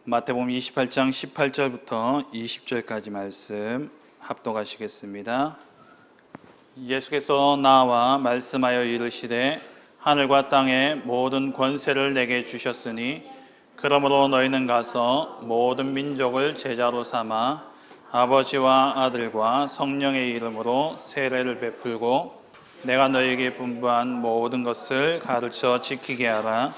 마태복음 28장 18절부터 20절까지 말씀 합독하시겠습니다. 예수께서 나와 말씀하여 이르시되 하늘과 땅의 모든 권세를 내게 주셨으니 그러므로 너희는 가서 모든 민족을 제자로 삼아 아버지와 아들과 성령의 이름으로 세례를 베풀고 내가 너희에게 분부한 모든 것을 가르쳐 지키게 하라.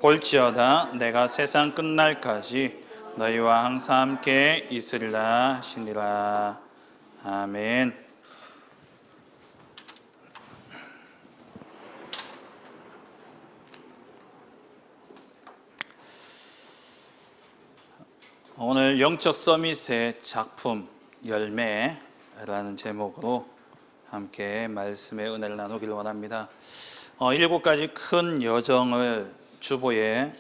볼지어다 내가 세상 끝날까지 너희와 항상 함께 있으리라 하시니라. 아멘. 오늘 영적 서밋의 작품 열매라는 제목으로 함께 말씀의 은혜를 나누기를 원합니다. 7가지 큰 여정을 주보에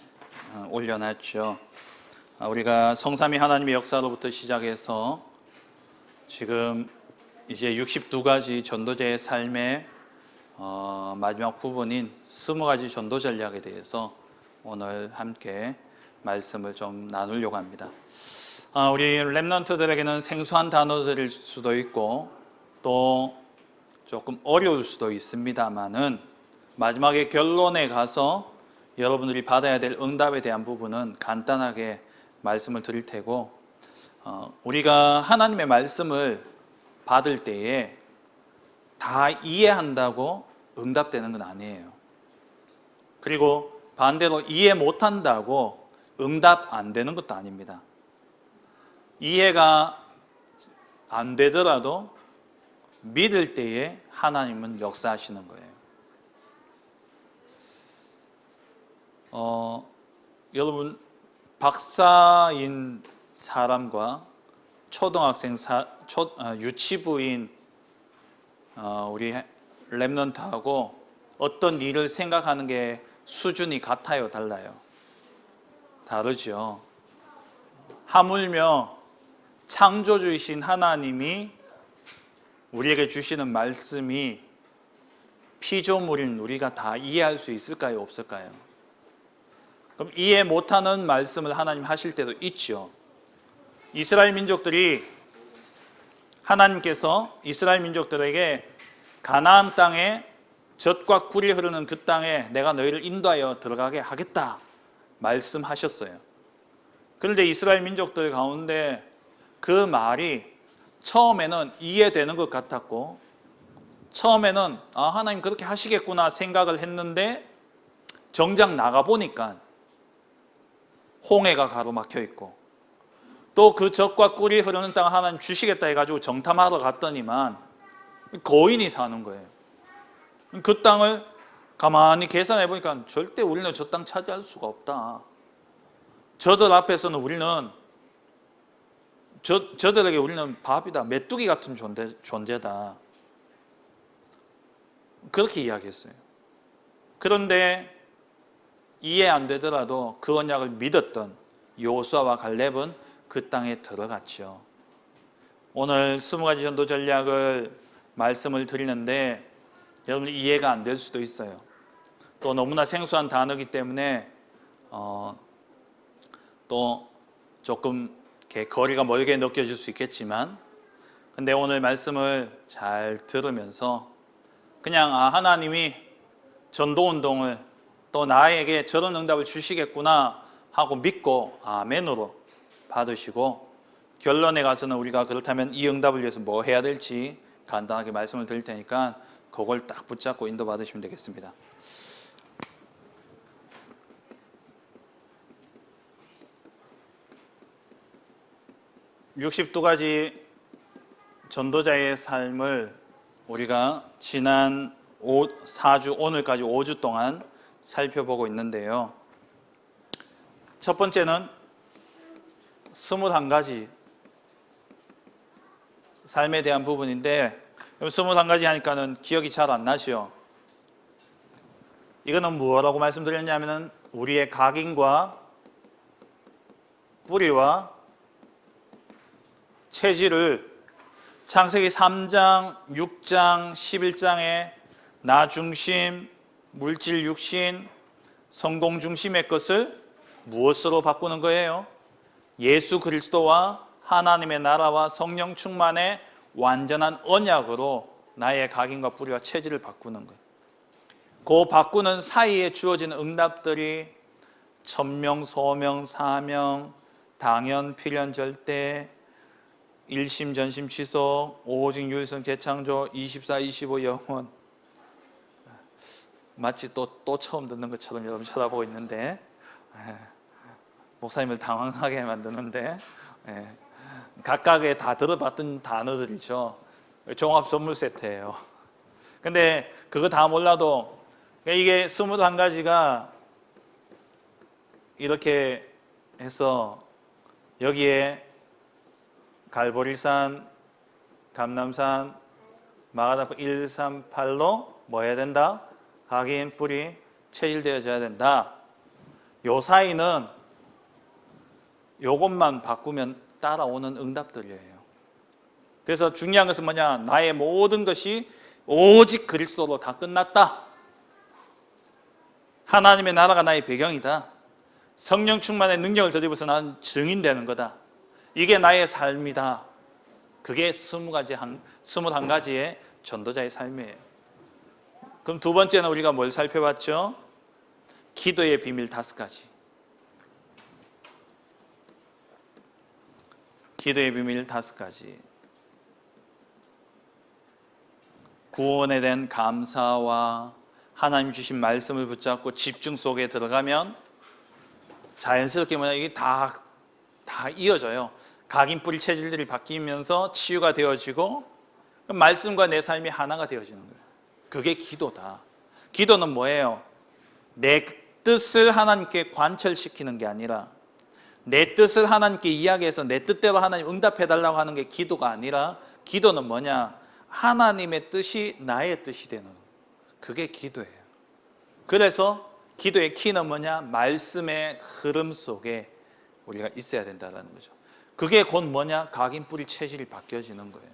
올려놨죠. 우리가 성삼위 하나님의 역사로부터 시작해서 지금 이제 62가지 전도자의 삶의 마지막 부분인 20가지 전도 전략에 대해서 오늘 함께 말씀을 좀 나누려고 합니다. 우리 렘넌트들에게는 생소한 단어들일 수도 있고 또 조금 어려울 수도 있습니다만은 마지막에 결론에 가서 여러분들이 받아야 될 응답에 대한 부분은 간단하게 말씀을 드릴 테고, 우리가 하나님의 말씀을 받을 때에 다 이해한다고 응답되는 건 아니에요. 그리고 반대로 이해 못한다고 응답 안 되는 것도 아닙니다. 이해가 안 되더라도 믿을 때에 하나님은 역사하시는 거예요. 여러분, 박사인 사람과 초등학생, 유치부인 우리 렘넌트하고 어떤 일을 생각하는 게 수준이 같아요, 달라요? 다르죠. 하물며 창조주이신 하나님이 우리에게 주시는 말씀이 피조물인 우리가 다 이해할 수 있을까요, 없을까요? 그럼 이해 못하는 말씀을 하나님 하실 때도 있죠. 이스라엘 민족들이 하나님께서 이스라엘 민족들에게 가나안 땅에 젖과 꿀이 흐르는 그 땅에 내가 너희를 인도하여 들어가게 하겠다 말씀하셨어요. 그런데 이스라엘 민족들 가운데 그 말이 처음에는 이해되는 것 같았고, 처음에는 하나님 그렇게 하시겠구나 생각을 했는데 정작 나가보니까 홍해가 가로막혀 있고 또 그 젖과 꿀이 흐르는 땅 하나님 주시겠다 해가지고 정탐하러 갔더니만 거인이 사는 거예요. 그 땅을 가만히 계산해 보니까 절대 우리는 저 땅 차지할 수가 없다. 저들 앞에서는 우리는 저들에게 우리는 밥이다, 메뚜기 같은 존재다. 그렇게 이야기했어요. 그런데 이해 안 되더라도 그 언약을 믿었던 여호수아와 갈렙은 그 땅에 들어갔죠. 오늘 20가지 전도 전략을 말씀을 드리는데 여러분 이해가 안 될 수도 있어요. 또 너무나 생소한 단어이기 때문에 또 조금 이렇게 거리가 멀게 느껴질 수 있겠지만, 근데 오늘 말씀을 잘 들으면서 그냥 하나님이 전도운동을 또 나에게 저런 응답을 주시겠구나 하고 믿고 아멘으로 받으시고, 결론에 가서는 우리가 그렇다면 이 응답을 위해서 뭐 해야 될지 간단하게 말씀을 드릴 테니까 그걸 딱 붙잡고 인도받으시면 되겠습니다. (62가지) 전도자의 삶을 우리가 지난 4주, 오늘까지 5주 동안 살펴보고 있는데요. 첫 번째는 21가지 삶에 대한 부분인데, 21가지 하니까는 기억이 잘 안 나죠. 이거는 무엇라고 말씀드렸냐면은 우리의 각인과 뿌리와 체질을 창세기 3장, 6장, 11장에 나 중심, 물질 육신, 성공 중심의 것을 무엇으로 바꾸는 거예요? 예수 그리스도와 하나님의 나라와 성령 충만의 완전한 언약으로 나의 각인과 뿌리와 체질을 바꾸는 거예요. 그 바꾸는 사이에 주어지는 응답들이 천명, 소명, 사명, 당연, 필연, 절대, 일심, 전심, 지속, 오직, 유일성, 재창조, 24, 25, 영원. 마치 또 처음 듣는 것처럼 여러분 쳐다보고 있는데 목사님을 당황하게 만드는데 각각의 다 들어봤던 단어들이죠. 종합 선물 세트예요. 근데 그거 다 몰라도 이게 21가지가 이렇게 해서 여기에 갈보리산, 감람산, 마가다포 1, 3, 8로 뭐 해야 된다? 각인, 뿌리, 체질되어져야 된다. 요 사이는 요것만 바꾸면 따라오는 응답들이에요. 그래서 중요한 것은 뭐냐? 나의 모든 것이 오직 그리스도로 다 끝났다. 하나님의 나라가 나의 배경이다. 성령 충만의 능력을 덧입어서 나는 증인되는 거다. 이게 나의 삶이다. 그게 21가지의 전도자의 삶이에요. 그럼 두 번째는 우리가 뭘 살펴봤죠? 기도의 비밀 5가지. 기도의 비밀 5가지. 구원에 대한 감사와 하나님 주신 말씀을 붙잡고 집중 속에 들어가면 자연스럽게 이게 다 이어져요. 각인 뿌리 체질들이 바뀌면서 치유가 되어지고 말씀과 내 삶이 하나가 되어지는 거예요. 그게 기도다. 기도는 뭐예요? 내 뜻을 하나님께 관철시키는 게 아니라 내 뜻을 하나님께 이야기해서 내 뜻대로 하나님 응답해달라고 하는 게 기도가 아니라 기도는 뭐냐? 하나님의 뜻이 나의 뜻이 되는 거예요. 그게 기도예요. 그래서 기도의 키는 뭐냐? 말씀의 흐름 속에 우리가 있어야 된다는 거죠. 그게 곧 뭐냐? 각인 뿌리 체질이 바뀌어지는 거예요.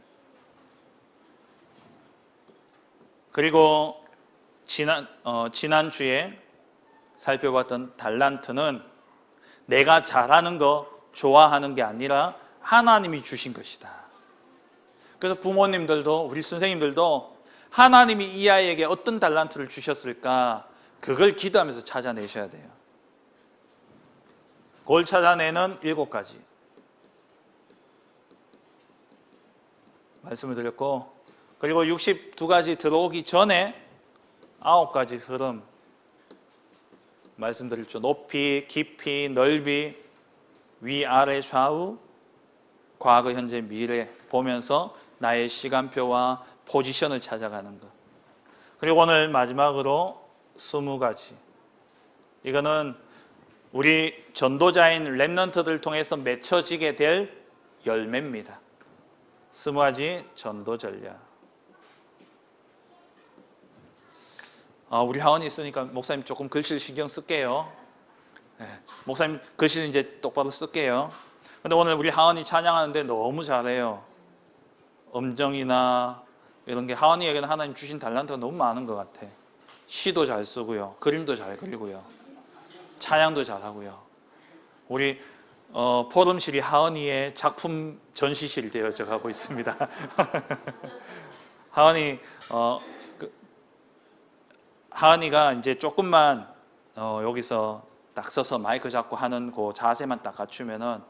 그리고 지난주에 살펴봤던 달란트는 내가 잘하는 거, 좋아하는 게 아니라 하나님이 주신 것이다. 그래서 부모님들도 우리 선생님들도 하나님이 이 아이에게 어떤 달란트를 주셨을까? 그걸 기도하면서 찾아내셔야 돼요. 그걸 찾아내는 7가지 말씀을 드렸고, 그리고 62가지 들어오기 전에 9가지 흐름 말씀드렸죠. 높이, 깊이, 넓이, 위아래, 좌우, 과거, 현재, 미래 보면서 나의 시간표와 포지션을 찾아가는 것. 그리고 오늘 마지막으로 20가지. 이거는 우리 전도자인 렘넌트들을 통해서 맺혀지게 될 열매입니다. 20가지 전도 전략. 우리 하원이 있으니까 목사님 조금 글씨를 신경 쓸게요. 목사님 글씨를 이제 똑바로 쓸게요. 근데 오늘 우리 하원이 찬양하는데 너무 잘해요. 음정이나 이런 게 하원이에게는 하나님 주신 달란트가 너무 많은 것 같아. 시도 잘 쓰고요, 그림도 잘 그리고요, 찬양도 잘하고요. 우리 포럼실이 하은이의 작품 전시실이 되어져 가고 있습니다. 하은이가 이제 조금만 여기서 딱 서서 마이크 잡고 하는 그 자세만 딱 갖추면은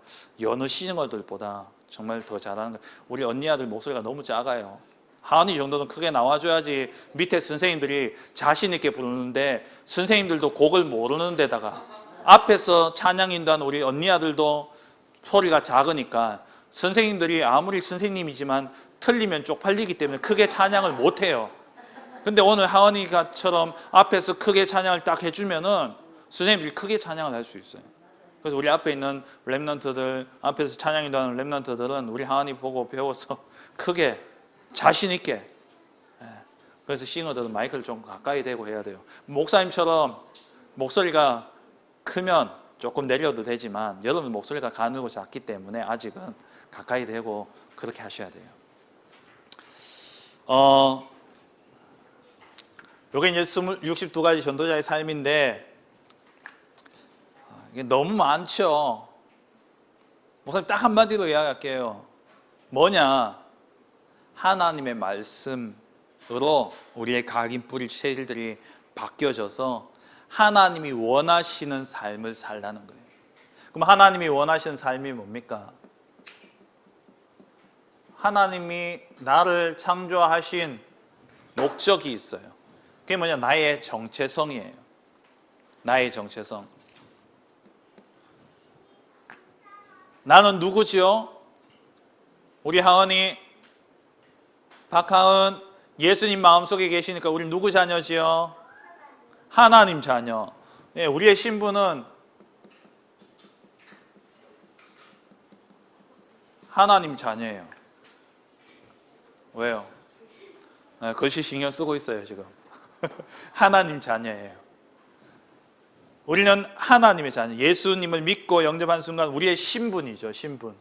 여느 싱어들보다 정말 더 잘하는 거예요. 우리 언니 아들 목소리가 너무 작아요. 하은이 정도는 크게 나와줘야지 밑에 선생님들이 자신 있게 부르는데 선생님들도 곡을 모르는 데다가 앞에서 찬양 인도하는 우리 언니 아들도 소리가 작으니까 선생님들이 아무리 선생님이지만 틀리면 쪽팔리기 때문에 크게 찬양을 못해요. 근데 오늘 하은이가처럼 앞에서 크게 찬양을 딱 해주면은 선생님들이 크게 찬양을 할 수 있어요. 그래서 우리 앞에 있는 렘넌트들, 앞에서 찬양 인도하는 렘넌트들은 우리 하은이 보고 배워서 크게 자신 있게. 그래서 싱어들은 마이크를 좀 가까이 대고 해야 돼요. 목사님처럼 목소리가 크면 조금 내려도 되지만 여러분 목소리가 가늘고 작기 때문에 아직은 가까이 대고 그렇게 하셔야 돼요. 요게 이제 62가지 전도자의 삶인데 이게 너무 많죠. 목사님 딱 한마디로 이야기할게요. 뭐냐? 하나님의 말씀으로 우리의 각인 뿌릴 체질들이 바뀌어져서 하나님이 원하시는 삶을 살라는 거예요. 그럼 하나님이 원하시는 삶이 뭡니까? 하나님이 나를 창조하신 목적이 있어요. 그게 뭐냐? 나의 정체성이에요. 나의 정체성. 나는 누구지요? 우리 하은이, 박하은, 예수님 마음속에 계시니까 우리 누구 자녀지요? 하나님 자녀. 네, 우리의 신분은 하나님 자녀예요. 왜요? 글씨 신경 쓰고 있어요 지금. 하나님 자녀예요. 우리는 하나님의 자녀. 예수님을 믿고 영접한 순간 우리의 신분이죠. 신분.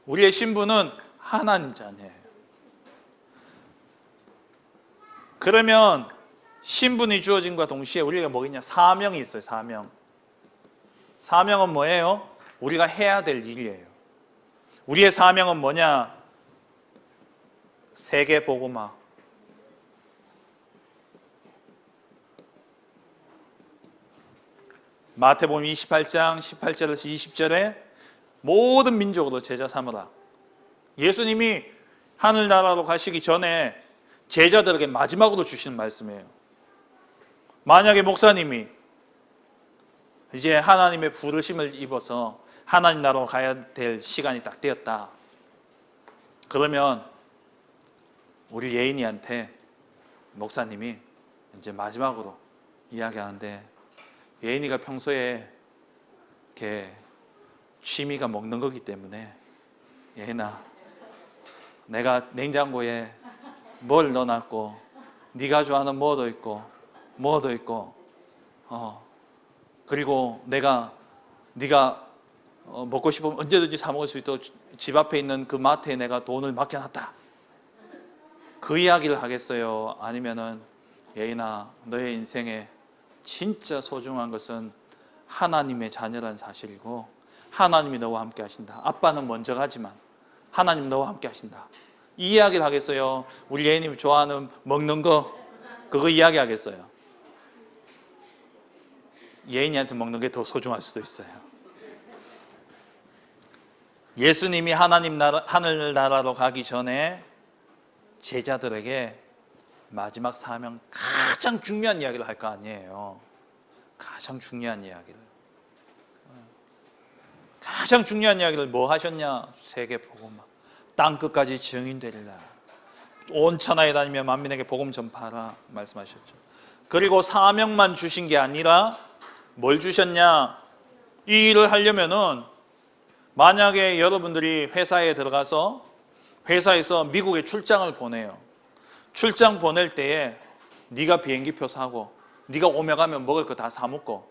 우리의 신분은 하나님 자녀예요. 그러면 신분이 주어진과 동시에 우리가 뭐겠냐? 사명이 있어요. 사명. 사명은 뭐예요? 우리가 해야 될 일이에요. 우리의 사명은 뭐냐? 세계 복음화. 마태복음 28장 18절에서 20절에 모든 민족으로 제자 삼으라. 예수님이 하늘나라로 가시기 전에 제자들에게 마지막으로 주시는 말씀이에요. 만약에 목사님이 이제 하나님의 부르심을 입어서 하나님 나라로 가야 될 시간이 딱 되었다. 그러면 우리 예인이한테 목사님이 이제 마지막으로 이야기하는데, 예인이가 평소에 이렇게 취미가 먹는 거기 때문에, 예인아, 내가 냉장고에 뭘 넣어놨고 네가 좋아하는 뭐도 있고 그리고 네가 먹고 싶으면 언제든지 사 먹을 수 있도록 집 앞에 있는 그 마트에 내가 돈을 맡겨놨다. 그 이야기를 하겠어요? 아니면은 예인아, 너의 인생에 진짜 소중한 것은 하나님의 자녀라는 사실이고 하나님이 너와 함께 하신다. 아빠는 먼저 가지만 하나님 너와 함께 하신다. 이 이야기를 하겠어요? 우리 예인님이 좋아하는 먹는 거 그거 이야기 하겠어요? 예인이한테 먹는 게 더 소중할 수도 있어요. 예수님이 하늘나라로 가기 전에 제자들에게 마지막 사명, 가장 중요한 이야기를 할 거 아니에요. 가장 중요한 이야기를. 가장 중요한 이야기를 뭐 하셨냐? 세계 복음화. 땅끝까지 증인되리라. 온 천하에 다니며 만민에게 복음 전파하라 말씀하셨죠. 그리고 사명만 주신 게 아니라 뭘 주셨냐? 이 일을 하려면은 만약에 여러분들이 회사에 들어가서 회사에서 미국에 출장을 보내요. 출장 보낼 때에 네가 비행기표 사고 네가 오며 가면 먹을 거 다 사 먹고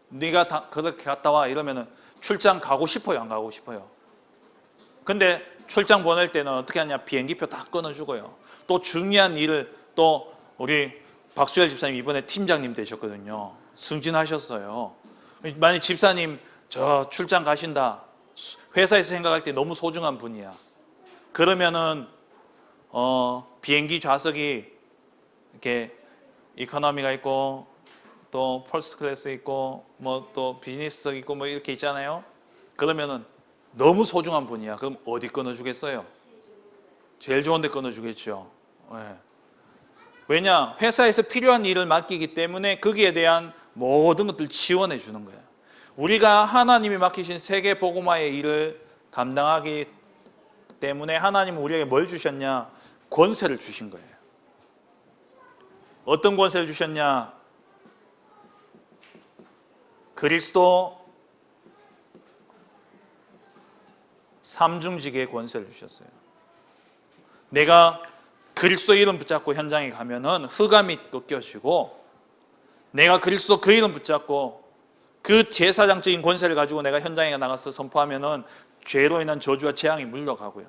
네가 다 그렇게 갔다 와 이러면은 출장 가고 싶어요, 안 가고 싶어요? 근데 출장 보낼 때는 어떻게 하냐? 비행기표 다 끊어주고요. 또 중요한 일을, 또 우리 박수열 집사님 이번에 팀장님 되셨거든요. 승진하셨어요. 만약 집사님 저 출장 가신다, 회사에서 생각할 때 너무 소중한 분이야. 그러면은 비행기 좌석이 이렇게 이코노미가 있고 또 퍼스트 클래스 있고 뭐 또 비즈니스석 있고 뭐 이렇게 있잖아요. 그러면은 너무 소중한 분이야. 그럼 어디 끊어주겠어요? 제일 좋은 데 끊어주겠죠. 네. 왜냐? 회사에서 필요한 일을 맡기기 때문에 거기에 대한 모든 것들 지원해 주는 거예요. 우리가 하나님이 맡기신 세계 복음화의 일을 감당하기 때문에 하나님은 우리에게 뭘 주셨냐? 권세를 주신 거예요. 어떤 권세를 주셨냐? 그리스도 삼중직의 권세를 주셨어요. 내가 그리스도 이름 붙잡고 현장에 가면은 흑암이 꺾여지고, 내가 그리스도 그 이름 붙잡고 그 제사장적인 권세를 가지고 내가 현장에 나가서 선포하면은 죄로 인한 저주와 재앙이 물러가고요.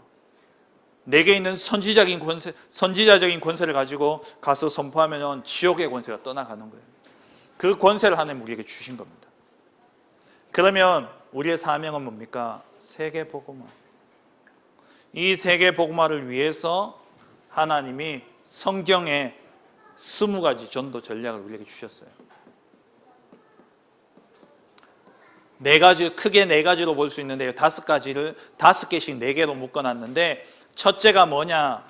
내게 있는 선지자적인 권세를 가지고 가서 선포하면은 지옥의 권세가 떠나가는 거예요. 그 권세를 하나님 우리에게 주신 겁니다. 그러면 우리의 사명은 뭡니까? 세계 복음화. 이 세계 복음화를 위해서 하나님이 성경에 20가지 전도 전략을 우리에게 주셨어요. 크게 네 가지로 볼 수 있는데요. 5가지를 5개씩 4개로 묶어놨는데, 첫째가 뭐냐?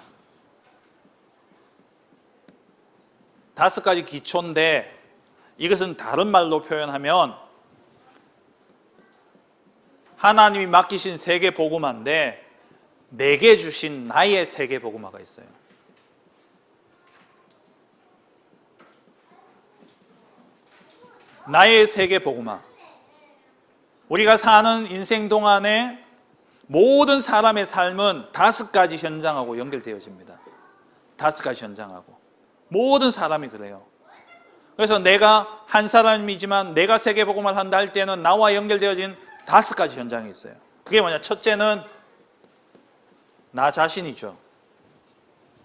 5가지 기초인데, 이것은 다른 말로 표현하면 하나님이 맡기신 세계 복음화인데, 내게 주신 나의 세계 복음화가 있어요. 나의 세계 복음화. 우리가 사는 인생 동안에 모든 사람의 삶은 5가지 현장하고 연결되어집니다. 5가지 현장하고. 모든 사람이 그래요. 그래서 내가 한 사람이지만 내가 세계 복음화를 한다 할 때는 나와 연결되어진 5가지 현장이 있어요. 그게 뭐냐? 첫째는 나 자신이죠.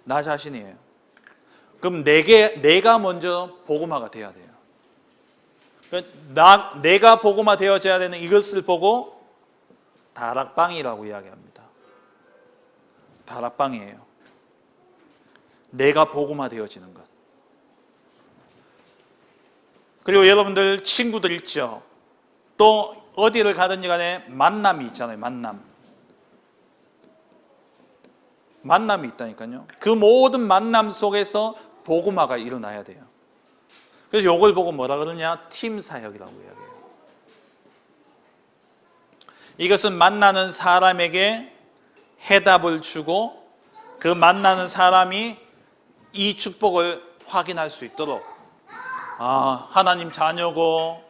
나 자신이에요. 그럼 내가 먼저 복음화가 돼야 돼요. 내가 복음화 되어져야 되는 이것을 보고 다락방이라고 이야기합니다. 다락방이에요. 내가 복음화 되어지는 것. 그리고 여러분들 친구들 있죠. 또 어디를 가든지 간에 만남이 있잖아요. 만남이 있다니까요. 그 모든 만남 속에서 복음화가 일어나야 돼요. 그래서 이걸 보고 뭐라 그러냐? 팀 사역이라고 이야기해요. 이것은 만나는 사람에게 해답을 주고 그 만나는 사람이 이 축복을 확인할 수 있도록, 하나님 자녀고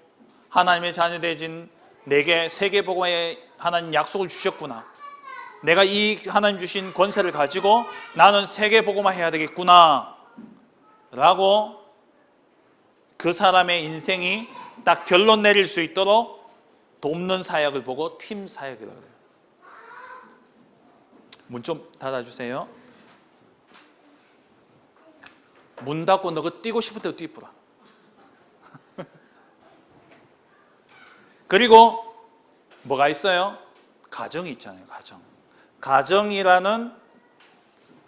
하나님의 자녀 되진 내게 세계 복음화의 하나님 약속을 주셨구나. 내가 이 하나님 주신 권세를 가지고 나는 세계 복음화 해야 되겠구나 라고 그 사람의 인생이 딱 결론 내릴 수 있도록 돕는 사역을 보고 팀 사역이라고 해요. 문 좀 닫아주세요. 문 닫고 너가 뛰고 싶을 때 뛰어라. 그리고 뭐가 있어요? 가정이 있잖아요. 가정이라는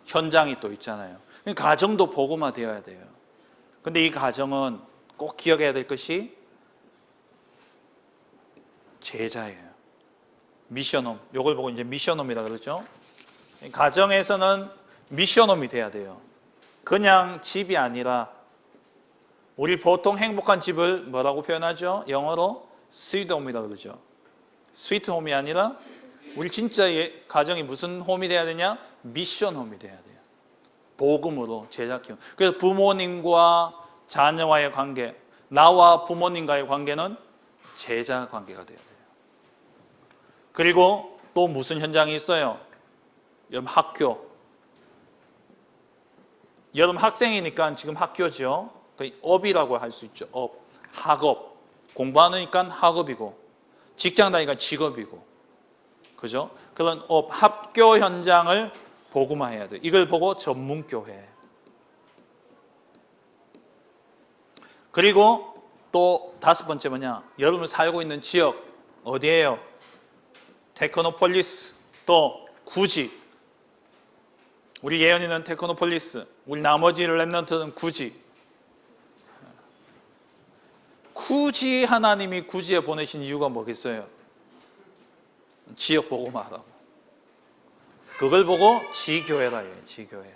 현장이 또 있잖아요. 가정도 복음화 되어야 돼요. 근데 이 가정은 꼭 기억해야 될 것이 제자예요. 미션홈. 이걸 보고 이제 미션홈이라고 그러죠. 가정에서는 미션홈이 돼야 돼요. 그냥 집이 아니라, 우리 보통 행복한 집을 뭐라고 표현하죠? 영어로 스위트홈이라고 그러죠. 스위트홈이 아니라 우리 진짜의 가정이 무슨 홈이 돼야 되냐? 미션홈이 돼야 돼요. 복음으로 제자 키움. 그래서 부모님과 자녀와의 관계, 나와 부모님과의 관계는 제자 관계가 돼야 돼요. 그리고 또 무슨 현장이 있어요? 여러분 학교. 여러분 학생이니까 지금 학교죠. 업이라고 할 수 있죠. 학업. 공부하니까 학업이고, 직장 다니니까 직업이고, 그죠? 그런 학교 현장을 복음화해야 돼요. 이걸 보고 전문교회. 그리고 또 5번째 뭐냐? 여러분 살고 있는 지역 어디예요? 테크노폴리스, 또 구지. 우리 예언이는 테크노폴리스, 우리 나머지 렘넌트는 구지. 굳이 하나님이 구지에 보내신 이유가 뭐겠어요? 지역 복음화하라고. 그걸 보고 지교회라 해요. 지교회.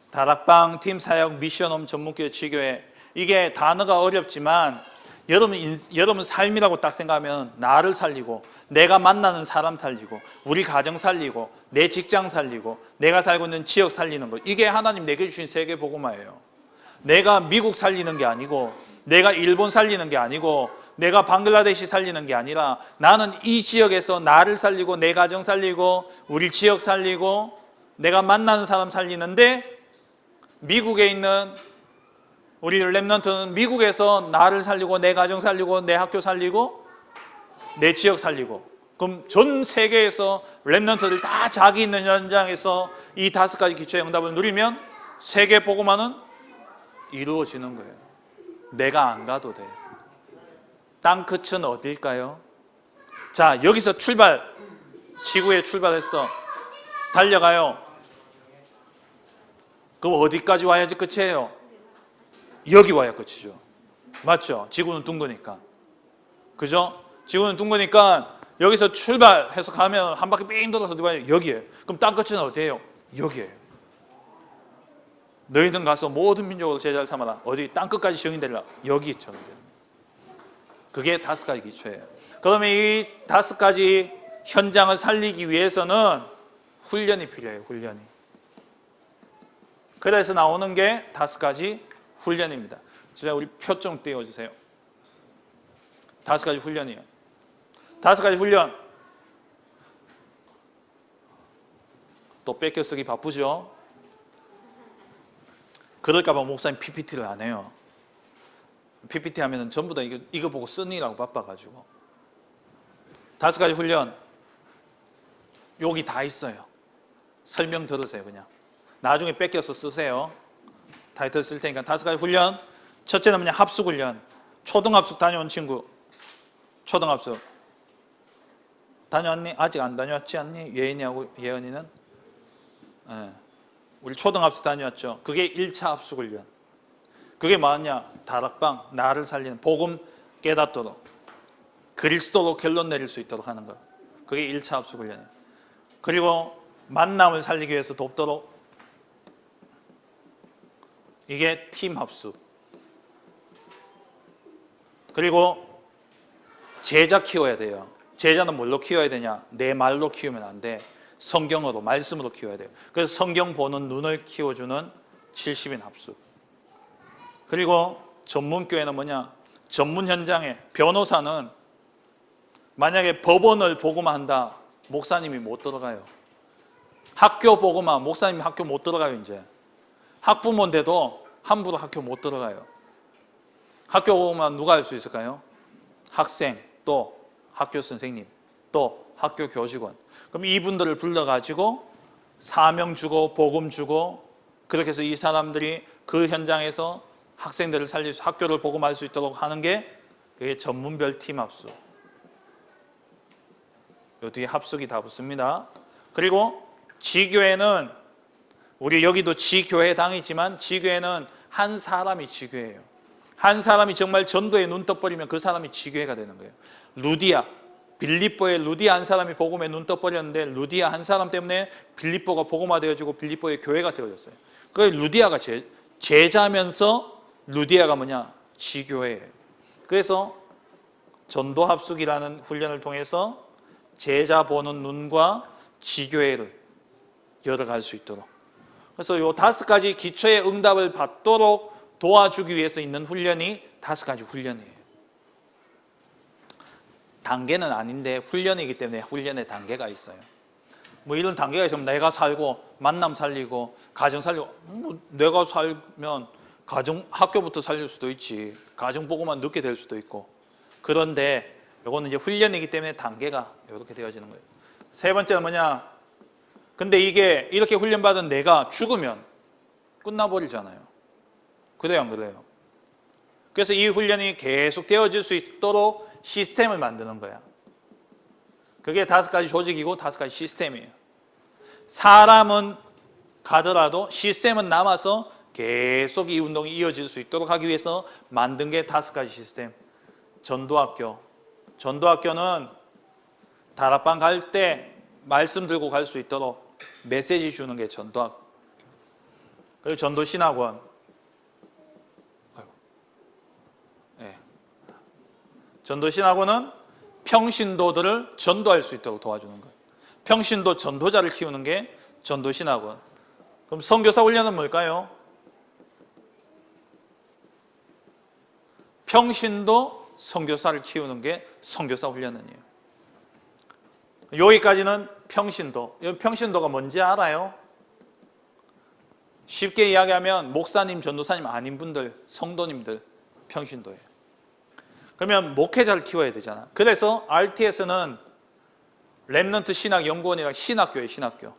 다락방, 팀 사역, 미션홈, 전문교회, 지교회. 이게 단어가 어렵지만 여러분 삶이라고 딱 생각하면 나를 살리고, 내가 만나는 사람 살리고, 우리 가정 살리고, 내 직장 살리고, 내가 살고 있는 지역 살리는 거. 이게 하나님 내게 주신 세계 복음화예요. 내가 미국 살리는 게 아니고, 내가 일본 살리는 게 아니고, 내가 방글라데시 살리는 게 아니라, 나는 이 지역에서 나를 살리고, 내 가정 살리고, 우리 지역 살리고, 내가 만나는 사람 살리는데, 미국에 있는 우리 렘넌트는 미국에서 나를 살리고, 내 가정 살리고, 내 학교 살리고, 내 지역 살리고. 그럼 전 세계에서 렘넌트들 다 자기 있는 현장에서 이 5가지 기초의 응답을 누리면 세계 복음화는 이루어지는 거예요. 내가 안 가도 돼. 땅 끝은 어딜까요? 자, 여기서 출발. 지구에 출발했어. 달려가요. 그럼 어디까지 와야지 끝이에요? 여기 와야 끝이죠. 맞죠? 지구는 둥그니까. 그죠? 지구는 둥그니까 여기서 출발해서 가면 한 바퀴 삥 돌아서 어디 와요? 여기에요. 그럼 땅 끝은 어디예요? 여기에요. 너희는 가서 모든 민족을 제자를 삼아라. 어디 땅 끝까지 증인되리라. 여기 있죠. 그게 5가지 기초예요. 그러면 이 5가지 현장을 살리기 위해서는 훈련이 필요해요. 훈련이. 그래서 나오는 게 5가지 훈련입니다. 진짜 우리 표 좀 띄워주세요. 5가지 훈련이에요. 5가지 훈련. 또 뺏겨 쓰기 바쁘죠? 그럴까봐 목사님 PPT를 안 해요. PPT 하면은 전부 다 이거 보고 쓰느라고 바빠가지고. 5가지 훈련. 여기 다 있어요. 설명 들으세요, 그냥. 나중에 뺏겨서 쓰세요. 타이틀 쓸 테니까 5가지 훈련. 첫째는 뭐냐? 합숙 훈련. 초등합숙 다녀온 친구. 초등합숙. 다녀왔니? 아직 안 다녀왔지 않니? 예은이하고 예은이는? 네. 우리 초등합숙 다녀왔죠. 그게 1차 합숙 훈련. 그게 뭐냐? 다락방, 나를 살리는 복음 깨닫도록 그리스도로 결론 내릴 수 있도록 하는 것. 그게 1차 합숙 훈련이에요. 그리고 만남을 살리기 위해서 돕도록 이게 팀 합숙. 그리고 제자 키워야 돼요. 제자는 뭘로 키워야 되냐? 내 말로 키우면 안 돼. 성경으로, 말씀으로 키워야 돼요. 그래서 성경 보는 눈을 키워주는 70인 합숙. 그리고 전문교회는 뭐냐? 전문 현장에 변호사는 만약에 법원을 보고만 한다, 목사님이 못 들어가요. 학교 보고만, 목사님이 학교 못 들어가요. 이제 학부모인데도 함부로 학교 못 들어가요. 학교 보고만 누가 할 수 있을까요? 학생, 또 학교 선생님, 또 학교 교직원. 그럼 이분들을 불러가지고 사명 주고 복음 주고, 그렇게 해서 이 사람들이 그 현장에서 학생들을 살릴 수, 학교를 복음할 수 있도록 하는 게 그게 전문별 팀 합숙. 요 뒤에 합숙이 다 붙습니다. 그리고 지교회는, 우리 여기도 지교회당이지만 지교회는 한 사람이 지교회예요. 한 사람이 정말 전도에 눈 떠버리면 그 사람이 지교회가 되는 거예요. 루디아, 빌립보에 루디아 한 사람이 복음에 눈 떠버렸는데 루디아 한 사람 때문에 빌립보가 복음화되어지고 빌립보에 교회가 세워졌어요. 그 루디아가 제자면서 루디아가 뭐냐? 지교회예요. 그래서 전도합숙이라는 훈련을 통해서 제자 보는 눈과 지교회를 열어갈 수 있도록, 그래서 이 5가지 기초의 응답을 받도록 도와주기 위해서 있는 훈련이 5가지 훈련이에요. 단계는 아닌데 훈련이기 때문에 훈련의 단계가 있어요. 뭐 이런 단계가 있으면 내가 살고 만남 살리고 가정 살리고, 뭐 내가 살면 가정, 학교부터 살릴 수도 있지. 가정 보고만 늦게 될 수도 있고. 그런데 이거는 이제 훈련이기 때문에 단계가 이렇게 되어지는 거예요. 세 번째는 뭐냐? 근데 이게 이렇게 훈련받은 내가 죽으면 끝나버리잖아요. 그래요, 안 그래요? 그래서 이 훈련이 계속 되어질 수 있도록 시스템을 만드는 거야. 그게 5가지 조직이고 5가지 시스템이에요. 사람은 가더라도 시스템은 남아서 계속 이 운동이 이어질 수 있도록 하기 위해서 만든 게 5가지 시스템. 전도학교. 전도학교는 다락방 갈 때 말씀 들고 갈 수 있도록 메시지 주는 게 전도학교. 그리고 전도신학원. 네. 전도신학원은 평신도들을 전도할 수 있도록 도와주는 거예요. 평신도 전도자를 키우는 게 전도신학원. 그럼 선교사 훈련은 뭘까요? 평신도 선교사를 키우는 게 선교사 훈련이에요. 여기까지는 평신도. 평신도가 뭔지 알아요? 쉽게 이야기하면 목사님, 전도사님 아닌 분들, 성도님들 평신도예요. 그러면 목회자를 키워야 되잖아. 그래서 RTS는 렘넌트 신학연구원이라는 신학교예요. 신학교.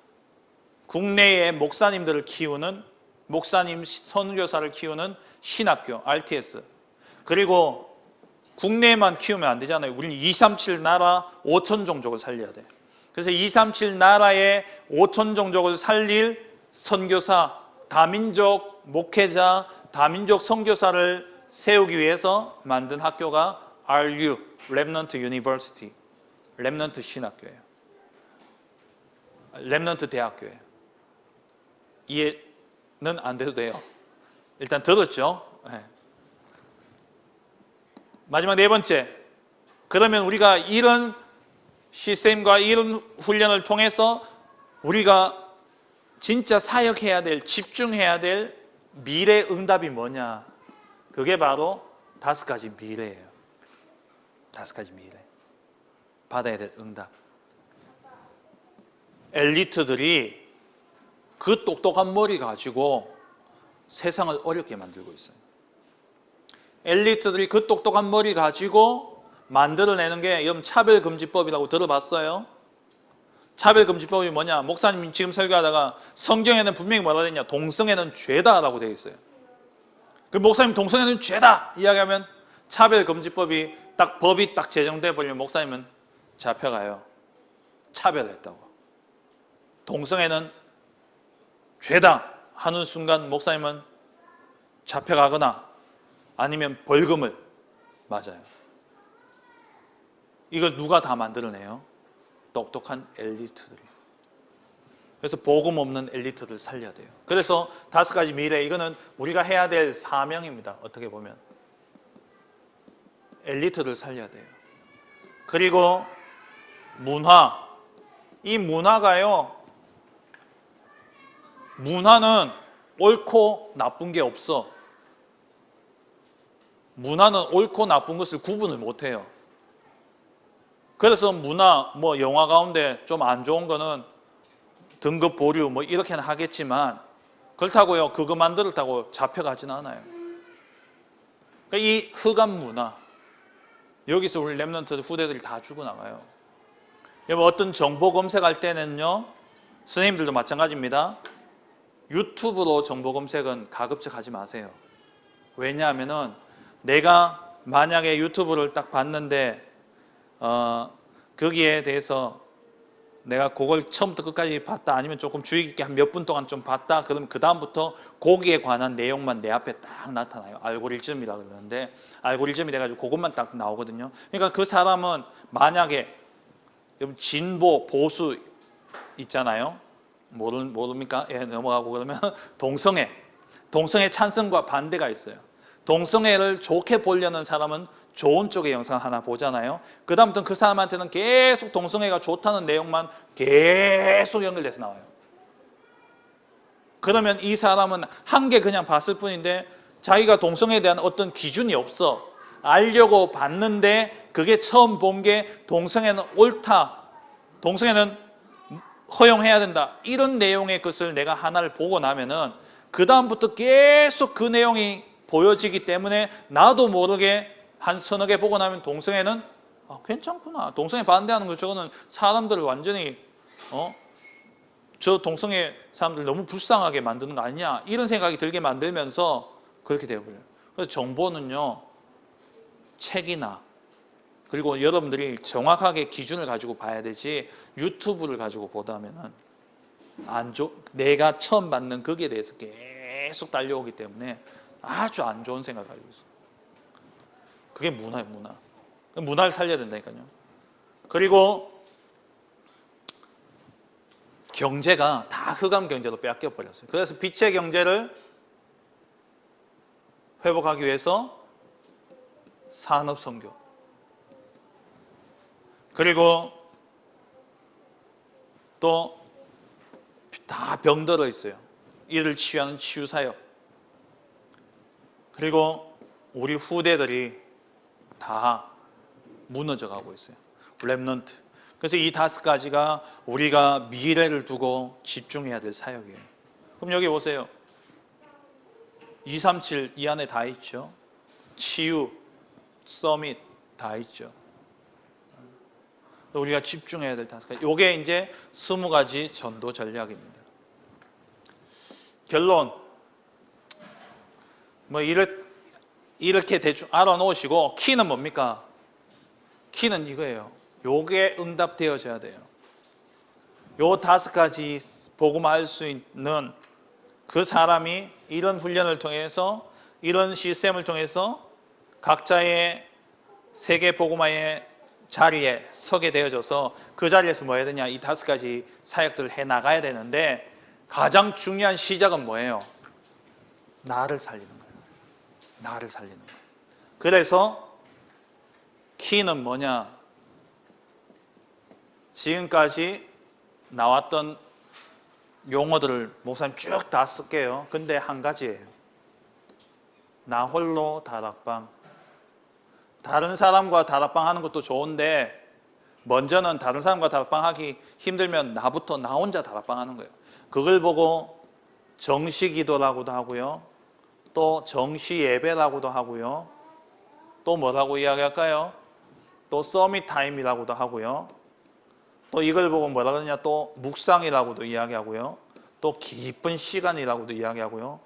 국내의 목사님들을 키우는, 목사님 선교사를 키우는 신학교 RTS. 그리고 국내만 키우면 안 되잖아요. 우리는 237 나라 5천 종족을 살려야 돼. 그래서 237 나라의 5천 종족을 살릴 선교사, 다민족 목회자, 다민족 선교사를 세우기 위해서 만든 학교가 RU, Remnant University, 렘넌트 신학교예요. 렘넌트 대학교예요. 이해는 안 돼도 돼요. 일단 들었죠? 네. 마지막 네 번째, 그러면 우리가 이런 시스템과 이런 훈련을 통해서 우리가 진짜 사역해야 될, 집중해야 될 미래 응답이 뭐냐? 그게 바로 5가지 미래예요. 5가지 미래. 받아야 될 응답. 엘리트들이 그 똑똑한 머리 가지고 세상을 어렵게 만들고 있어요. 엘리트들이 그 똑똑한 머리 가지고 만들어내는 게 여러분 차별금지법이라고 들어봤어요? 차별금지법이 뭐냐? 목사님 지금 설교하다가 성경에는 분명히 뭐라 되냐? 동성애는 죄다라고 되어 있어요. 그 목사님 동성애는 죄다 이야기하면 차별금지법이 법이 딱 제정돼 버리면 목사님은 잡혀가요. 차별했다고. 동성애는 죄다 하는 순간 목사님은 잡혀가거나 아니면 벌금을 맞아요. 이걸 누가 다 만들어내요? 똑똑한 엘리트들이. 그래서 복음 없는 엘리트들 살려야 돼요. 그래서 5가지 미래, 이거는 우리가 해야 될 사명입니다. 어떻게 보면 엘리트들 살려야 돼요. 그리고 문화, 이 문화가요, 문화는 옳고 나쁜 게 없어. 문화는 옳고 나쁜 것을 구분을 못해요. 그래서 문화, 영화 가운데 좀 안 좋은 거는 등급 보류 이렇게는 하겠지만 그렇다고요, 그거 만들었다고 잡혀가지는 않아요. 그러니까 이 흑암 문화, 여기서 우리 렘넌트 후대들이 다 죽어나가요. 여러분, 어떤 정보 검색할 때는요, 선생님들도 마찬가지입니다. 유튜브로 정보 검색은 가급적 하지 마세요. 왜냐하면은 내가 만약에 유튜브를 딱 봤는데 거기에 대해서 내가 그걸 처음부터 끝까지 봤다, 아니면 조금 주의 깊게 한 몇 분 동안 좀 봤다, 그러면 그 다음부터 거기에 관한 내용만 내 앞에 딱 나타나요. 알고리즘이라고 그러는데 알고리즘이 돼가지고 그것만 딱 나오거든요. 그러니까 그 사람은 만약에 진보, 보수 있잖아요. 모릅니까? 예, 넘어가고 그러면 동성애 찬성과 반대가 있어요. 동성애를 좋게 보려는 사람은 좋은 쪽의 영상 하나 보잖아요. 그 다음부터는 그 사람한테는 계속 동성애가 좋다는 내용만 계속 연결돼서 나와요. 그러면 이 사람은 한 개 그냥 봤을 뿐인데 자기가 동성애에 대한 어떤 기준이 없어. 알려고 봤는데 그게 처음 본 게 동성애는 옳다, 동성애는 허용해야 된다, 이런 내용의 것을 내가 하나를 보고 나면은 그 다음부터 계속 그 내용이 보여지기 때문에 나도 모르게 한 서너 개 보고 나면 동성애는 괜찮구나, 동성애 반대하는 거 저거는 사람들을 완전히 저 동성애 사람들 너무 불쌍하게 만드는 거 아니냐, 이런 생각이 들게 만들면서 그렇게 되어버려요. 그래서 정보는요, 책이나 그리고 여러분들이 정확하게 기준을 가지고 봐야 되지 유튜브를 가지고 보다 하면은 내가 처음 받는 거기에 대해서 계속 달려오기 때문에 아주 안 좋은 생각을 가지고 있어요. 그게 문화예요, 문화. 문화를 살려야 된다니까요. 그리고 경제가 다 흑암 경제로 빼앗겨 버렸어요. 그래서 빛의 경제를 회복하기 위해서 산업 선교, 그리고 또 다 병들어 있어요. 이를 치유하는 치유사역, 그리고 우리 후대들이 다 무너져 가고 있어요. 렘넌트. 그래서 이 5가지가 우리가 미래를 두고 집중해야 될 사역이에요. 그럼 여기 보세요. 237 이 안에 다 있죠. 치유, 서밋 다 있죠. 우리가 집중해야 될 5가지. 이게 이제 20가지 전도 전략입니다. 결론. 이렇게 대충 알아놓으시고 키는 뭡니까? 키는 이거예요. 요게 응답되어져야 돼요. 요 5가지 복음화할 수 있는 그 사람이 이런 훈련을 통해서, 이런 시스템을 통해서 각자의 세계 복음화의 자리에 서게 되어져서 그 자리에서 뭐 해야 되냐? 이 5가지 사역들을 해 나가야 되는데, 가장 중요한 시작은 뭐예요? 나를 살리는 거예요. 나를 살리는 거예요. 그래서 키는 뭐냐? 지금까지 나왔던 용어들을 목사님 쭉 다 쓸게요. 근데 한 가지예요. 나 홀로 다락방. 다른 사람과 다락방 하는 것도 좋은데, 먼저는 다른 사람과 다락방 하기 힘들면 나부터, 나 혼자 다락방 하는 거예요. 그걸 보고 정시기도라고도 하고요, 또 정시예배라고도 하고요, 또 뭐라고 이야기할까요? 또 서밋타임이라고도 하고요, 또 이걸 보고 뭐라 그러냐, 또 묵상이라고도 이야기하고요, 또 깊은 시간이라고도 이야기하고요.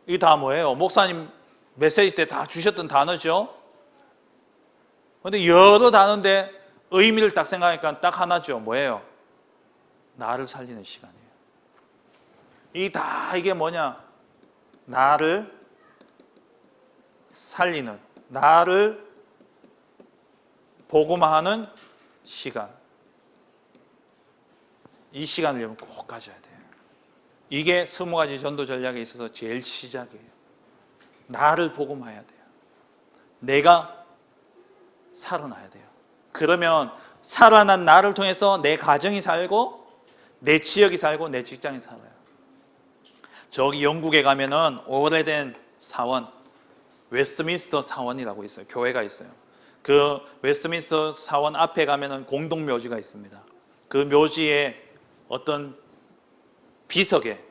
이게 다 뭐예요? 목사님 메시지 때 다 주셨던 단어죠. 그런데 여러 단어인데 의미를 딱 생각하니까 딱 하나죠. 뭐예요? 나를 살리는 시간이에요. 이게 뭐냐? 나를 살리는, 나를 복음화하는 시간. 이 시간을 여러분 꼭 가져야 돼요. 이게 20가지 전도 전략에 있어서 제일 시작이에요. 나를 복음화해야 돼요. 내가 살아나야 돼요. 그러면 살아난 나를 통해서 내 가정이 살고, 내 지역이 살고, 내 직장이 살아요. 저기 영국에 가면은 오래된 사원, 웨스트민스터 사원이라고 있어요. 교회가 있어요. 그 웨스트민스터 사원 앞에 가면은 공동묘지가 있습니다. 그 묘지에 어떤 비석에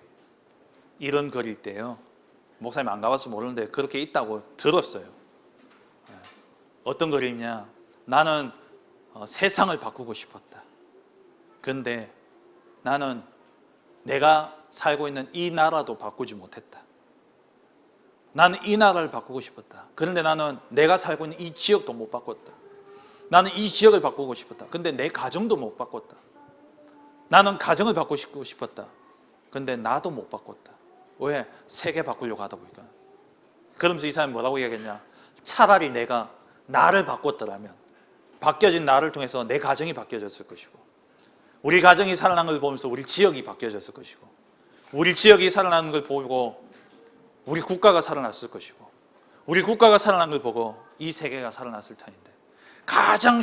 이런 글이 있대요. 목사님 안 가봐서 모르는데 그렇게 있다고 들었어요. 어떤 글이 있냐? 나는 세상을 바꾸고 싶었다. 근데 나는 내가 살고 있는 이 나라도 바꾸지 못했다. 나는 이 나라를 바꾸고 싶었다. 그런데 나는 내가 살고 있는 이 지역도 못 바꿨다. 나는 이 지역을 바꾸고 싶었다. 근데 내 가정도 못 바꿨다. 나는 가정을 바꾸고 싶었다. 근데 나도 못 바꿨다. 왜? 세계 바꾸려고 하다 보니까. 그러면서 이 사람이 뭐라고 얘기했냐? 차라리 내가 나를 바꿨더라면, 바뀌어진 나를 통해서 내 가정이 바뀌어졌을 것이고, 우리 가정이 살아나는 걸 보면서 우리 지역이 바뀌어졌을 것이고, 우리 지역이 살아나는 걸 보고 우리 국가가 살아났을 것이고, 우리 국가가 살아난 걸 보고 이 세계가 살아났을 터인데, 가장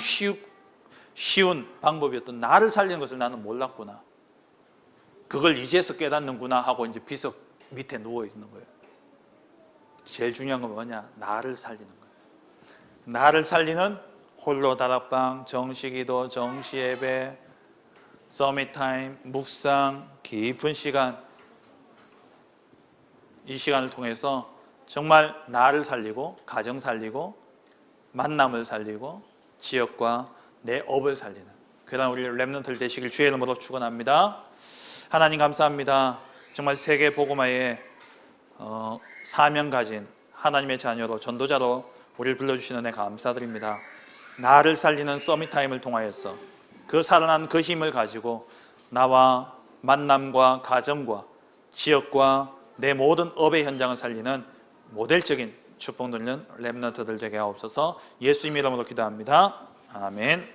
쉬운 방법이었던 나를 살리는 것을 나는 몰랐구나. 그걸 이제서 깨닫는구나 하고 이제 비석 밑에 누워 있는 거예요. 제일 중요한 건 뭐냐? 나를 살리는 거예요. 나를 살리는 홀로 다락방, 정시기도, 정시예배, 서밋타임, 묵상, 깊은 시간, 이 시간을 통해서 정말 나를 살리고, 가정 살리고, 만남을 살리고, 지역과 내 업을 살리는 그런 우리 렘넌트들 되시길 주의 이름으로 축원합니다. 하나님 감사합니다. 정말 세계 복음화에 사명 가진 하나님의 자녀로, 전도자로 우리를 불러주시는 은혜 감사드립니다. 나를 살리는 서밋타임을 통하여서 그 살아난 그 힘을 가지고 나와 만남과 가정과 지역과 내 모든 업의 현장을 살리는 모델적인 축복 누리는 렘넌트들 되게 하옵소서. 예수님 이름으로 기도합니다. 아멘.